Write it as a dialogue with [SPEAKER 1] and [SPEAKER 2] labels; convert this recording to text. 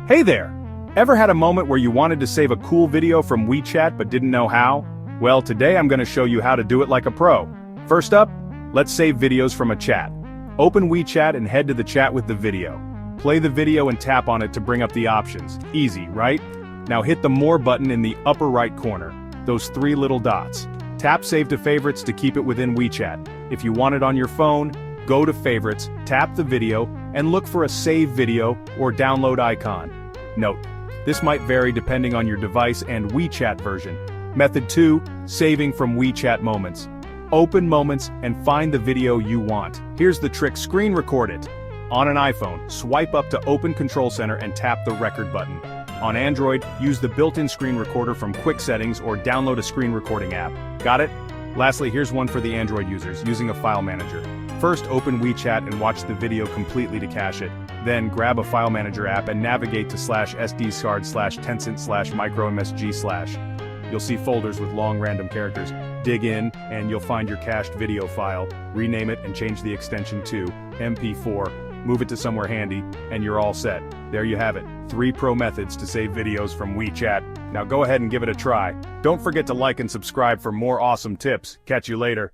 [SPEAKER 1] Hey there! Ever had a moment where you wanted to save a cool video from WeChat but didn't know how? Well, today I'm going to show you how to do it like a pro. First up, let's save videos from a chat. Open WeChat and head to the chat with the video. Play the video and tap on it to bring up the options. Easy, right? Now hit the More button in the upper right corner. Those three little dots. Tap Save to Favorites to keep it within WeChat. If you want it on your phone, go to Favorites, tap the video, and look for a Save Video or Download icon. Note, this might vary depending on your device and WeChat version. Method 2, Saving from WeChat Moments. Open Moments and find the video you want. Here's the trick: screen record it. On an iPhone, swipe up to open Control Center and tap the Record button. On Android, use the built-in screen recorder from Quick Settings or download a screen recording app. Got it? Lastly, here's one for the Android users, using a file manager. First, open WeChat and watch the video completely to cache it. Then, grab a file manager app and navigate to /sdcard/tencent/micromsg/. You'll see folders with long random characters. Dig in, and you'll find your cached video file. Rename it and change the extension to MP4. Move it to somewhere handy, and you're all set. There you have it, 3 pro methods to save videos from WeChat. Now go ahead and give it a try. Don't forget to like and subscribe for more awesome tips. Catch you later.